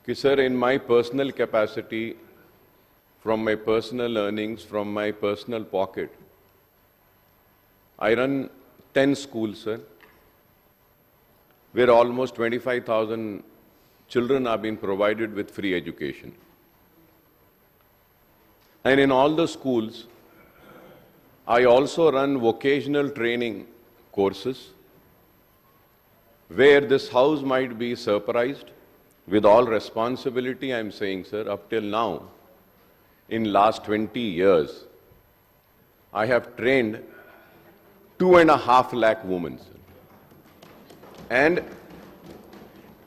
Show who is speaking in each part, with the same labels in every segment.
Speaker 1: कि sir, in my personal capacity, from my personal earnings, from my personal pocket, I run 10 schools, sir, where almost 25,000 children are being provided with free education. And in all the schools, I also run vocational training courses, where this house might be surprised. With all responsibility, I'm saying, sir, up till now, in last 20 years, I have trained 2.5 lakh women, sir. And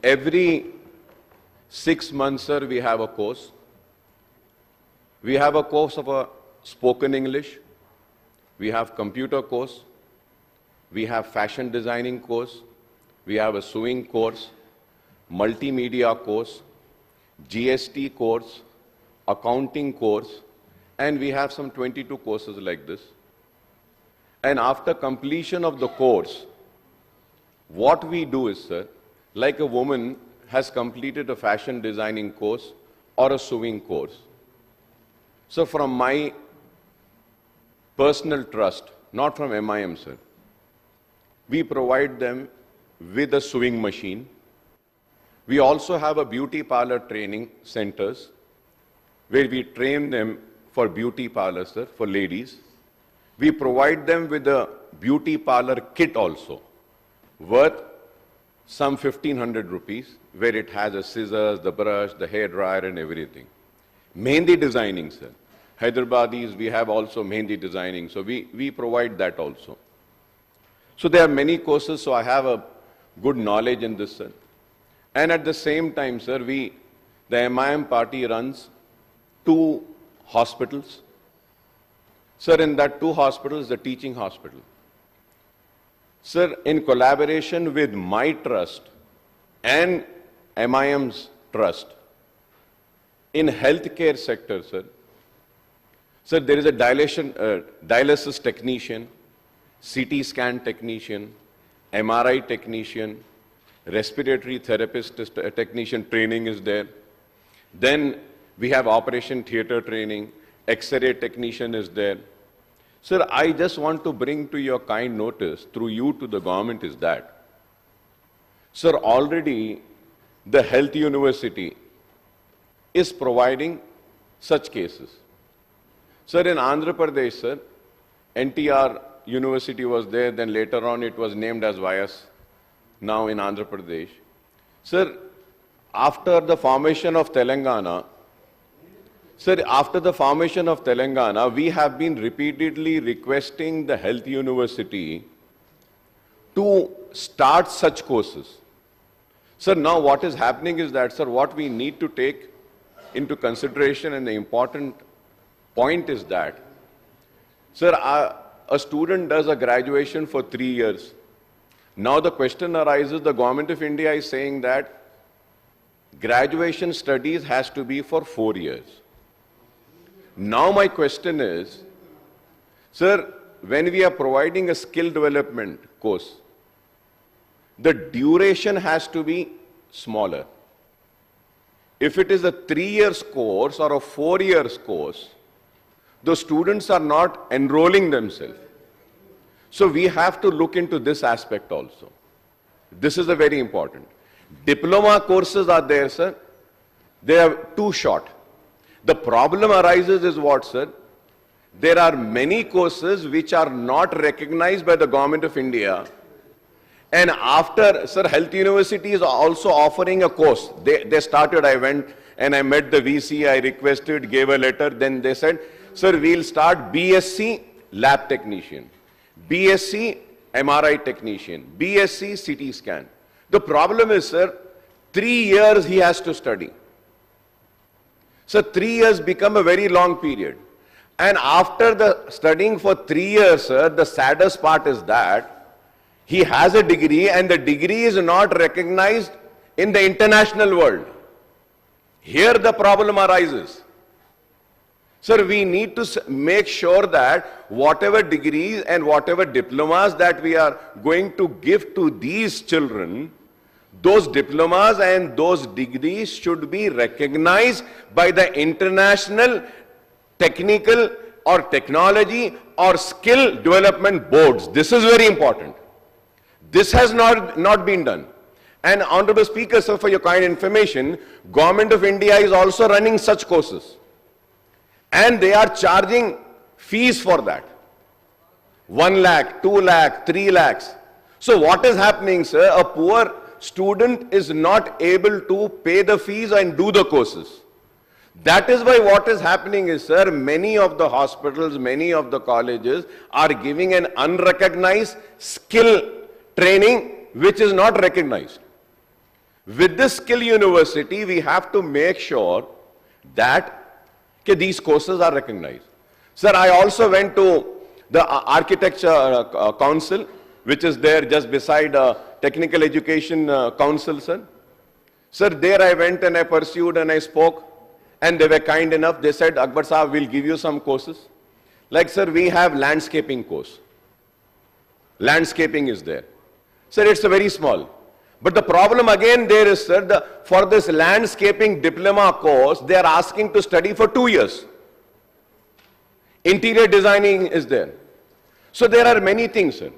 Speaker 1: every 6 months, sir, we have a course. We have a course of a spoken English. We have computer course. We have fashion designing course. We have a sewing course, multimedia course, GST course, accounting course, and we have some 22 courses like this. And after completion of the course, what we do is, sir, like a woman has completed a fashion designing course or a sewing course. So from my personal trust, not from MIM, sir, we provide them with a sewing machine. We also have a beauty parlor training centers where we train them for beauty parlors, sir, for ladies. We provide them with a beauty parlor kit also, worth some 1,500 rupees, where it has a scissors, the brush, the hair dryer and everything. Mehndi designing, sir. Hyderabadis, we have also Mehndi designing, so we provide that also. So there are many courses, so I have a good knowledge in this, sir. And at the same time, sir, the MIM party runs 2 hospitals. Sir, in that 2 hospitals, the teaching hospital. Sir, in collaboration with my trust and MIM's trust, in healthcare sector, sir, there is a dialysis technician, CT scan technician, MRI technician, respiratory therapist technician training is there. Then we have operation theater training, X-ray technician is there. Sir, I just want to bring to your kind notice through you to the government is that, sir, already the health university is providing such cases. Sir, in Andhra Pradesh, sir, NTR University was there, then later on it was named as Vyas, now in Andhra Pradesh. Sir, after the formation of Telangana, we have been repeatedly requesting the health university to start such courses. Sir, now what is happening is that, sir, what we need to take into consideration, and the important point is that, sir, a student does a graduation for 3 years. Now the question arises, the Government of India is saying that graduation studies has to be for 4 years. Now my question is, sir, when we are providing a skill development course, the duration has to be smaller. If it is a 3 years course or a 4 years course, the students are not enrolling themselves. So we have to look into this aspect also. This is a very important. Diploma courses are there, sir. They are too short. The problem arises is what, sir? There are many courses which are not recognized by the Government of India. And after, sir, Health University is also offering a course. They started, I went and I met the VC, I requested, gave a letter, then they said, sir, we'll start BSc Lab Technician, BSc MRI Technician, BSc CT Scan. The problem is, sir, 3 years he has to study. So 3 years become a very long period. And after the studying for 3 years, sir, the saddest part is that he has a degree and the degree is not recognized in the international world. Here the problem arises. Sir, we need to make sure that whatever degrees and whatever diplomas that we are going to give to these children, those diplomas and those degrees should be recognized by the international technical or technology or skill development boards. This is very important. This has not been done. And Honorable Speaker, sir, for your kind information, Government of India is also running such courses. And they are charging fees for that. 1 lakh, 2 lakh, 3 lakhs. So what is happening, sir? A poor student is not able to pay the fees and do the courses. That is why what is happening is, sir, many of the hospitals, many of the colleges are giving an unrecognized skill training which is not recognized. With this skill university, we have to make sure that these courses are recognized. Sir, I also went to the Architecture Council, which is there just beside Technical Education Council, sir. Sir, there I went and I pursued and I spoke, and they were kind enough. They said, Akbar Sahab, we'll give you some courses. Like, sir, we have landscaping course. Landscaping is there. Sir, it's a very small. But the problem again there is, sir, for this landscaping diploma course, they are asking to study for 2 years. Interior designing is there. So there are many things, sir.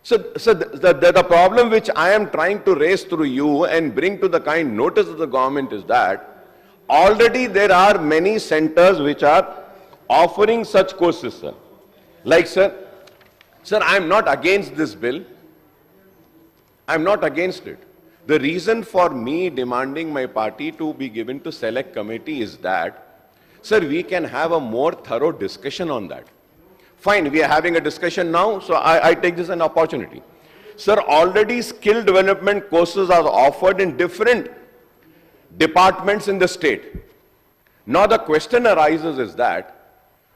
Speaker 1: So the problem which I am trying to raise through you and bring to the kind notice of the government is that already there are many centers which are offering such courses, sir. Like, sir, I am not against this bill. I am not against it. The reason for me demanding my party to be given to select committee is that, sir, we can have a more thorough discussion on that. Fine, we are having a discussion now, so I take this as an opportunity. Sir, already skill development courses are offered in different departments in the state. Now the question arises is that,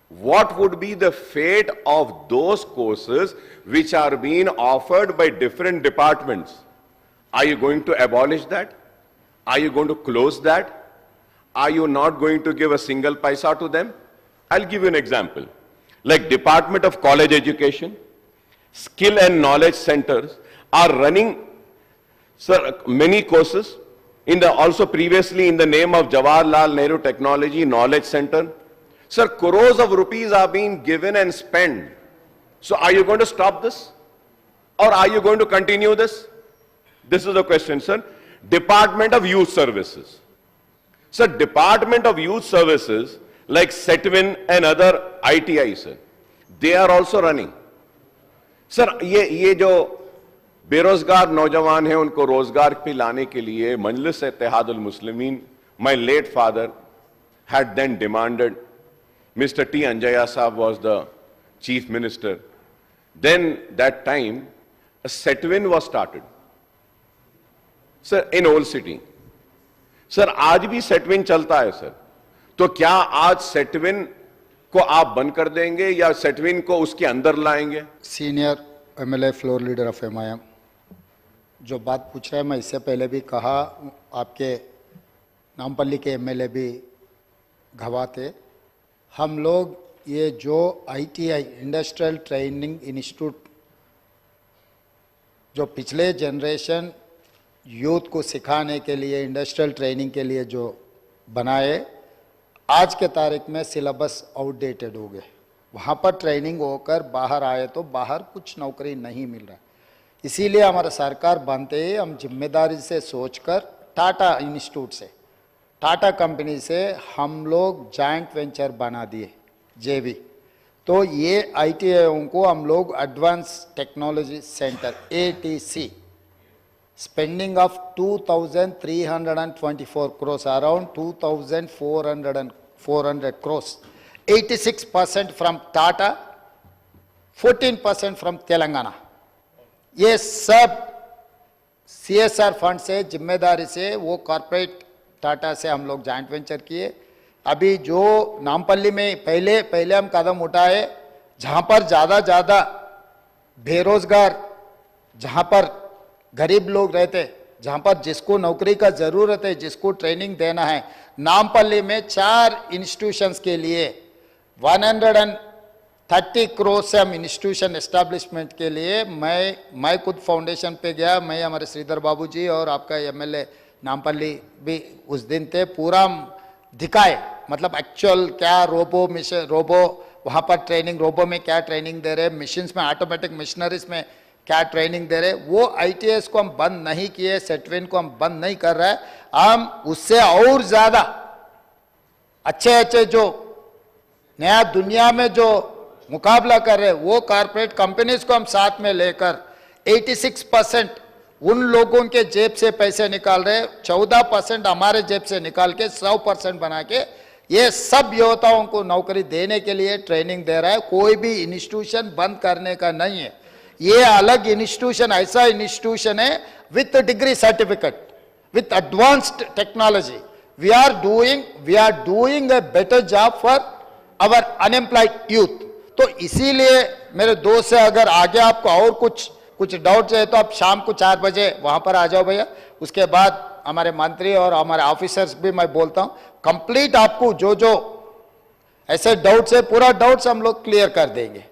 Speaker 1: what would be the fate of those courses which are being offered by different departments? Are you going to abolish that? Are you going to close that? Are you not going to give a single paisa to them? I'll give you an example. Like Department of College Education, Skill and Knowledge Centers are running, sir, many courses. Also previously in the name of Jawaharlal Nehru Technology Knowledge Center. Sir, crores of rupees are being given and spent. So are you going to stop this? Or are you going to continue this? This is the question, sir. Department of Youth Services. Sir, Department of Youth Services like SETWIN and other ITI, sir, they are also running. Sir, ये जो बेरोजगार नौजवान हैं उनको रोजगार पे लाने के लिए मजलिस Ittehadul Muslimeen, my late father had then demanded, Mr. T. Anjaya Saab was the chief minister. Then that time a SETWIN was started. Sir, in Old City. Sir, आज भी SETWIN चलता है सर. तो क्या आज SETWIN को आप बंद कर देंगे या SETWIN को उसके अंदर लाएंगे?
Speaker 2: Senior MLA floor leader of MIM जो बात पूछ रहे हैं, मैं इससे पहले भी कहा, आपके नामपल्ली के MLA भी गवाह थे. हम लोग ये जो ITI इंडस्ट्रियल ट्रेनिंग इंस्टीट्यूट जो पिछले जनरेशन यूथ को सिखाने के लिए इंडस्ट्रियल ट्रेनिंग के लिए जो बनाए, आज के तारीख में सिलेबस आउटडेटेड हो गए. वहाँ पर ट्रेनिंग होकर बाहर आए तो बाहर कुछ नौकरी नहीं मिल रहा. इसीलिए हमारा सरकार बनते ही हम जिम्मेदारी से सोचकर टाटा इंस्टीट्यूट से, टाटा कंपनी से हम लोग जॉइंट वेंचर बना दिए JV. तो ये ITI को हम लोग advance technology centre ATC spending of 2,324 crores, around 2,400 crores, 86% from Tata, 14% from Telangana. ये सब CSR फंड से जिम्मेदारी से वो कॉर्पोरेट टाटा से हम लोग जॉइंट वेंचर किए. अभी जो नामपल्ली में पहले हम कदम उठाए, जहाँ पर ज़्यादा बेरोजगार, जहाँ पर गरीब लोग रहते, जहाँ पर जिसको नौकरी का ज़रूरत है, जिसको ट्रेनिंग देना है, नामपल्ली में 4 इंस्टीट्यूशंस के लिए 30 करोड़ से हम इंस्टीट्यूशन एस्टैब्लिशमेंट के लिए मैं खुद फाउंडेशन पे गया, मैं हमारे श्रीधर बाबू जी और आपका एमएलए नामपल्ली भी उस दिन थे, पूरा दिखाए मतलब एक्चुअल क्या रोबो वहाँ पर ट्रेनिंग, रोबो में क्या ट्रेनिंग दे रहे, मशीन्स में, ऑटोमेटिक मशीनरीज में क्या ट्रेनिंग दे रहे। वो आईटीएस को हम बंद नहीं किए, सेटविन को हम बंद नहीं कर रहे हैं, हम उससे और ज्यादा अच्छे जो नया दुनिया में जो मुकाबला कर रहे वो कॉर्पोरेट कंपनीज को हम साथ में लेकर 86% उन लोगों के जेब से पैसे निकाल रहे, 14% हमारे जेब से निकाल के 100% बना के ये सब युवताओं को नौकरी देने के लिए ट्रेनिंग दे रहा है। कोई भी इंस्टीट्यूशन बंद करने का नहीं है, ये अलग इंस्टीट्यूशन, ऐसा इंस्टीट्यूशन है with degree certificate, with advanced technology. We are doing a better job for our unemployed youth। तो इसीलिए मेरे दोस्त से अगर आगे आपको और कुछ डाउट है तो आप शाम को 4 बजे वहां पर आ जाओ भैया। उसके बाद हमारे मंत्री और हमारे ऑफिसर्स भी मैं बोलता हूं कंप्लीट आपको जो ऐसे डाउट्स है पूरा डाउट्स हम लोग क्लियर कर देंगे।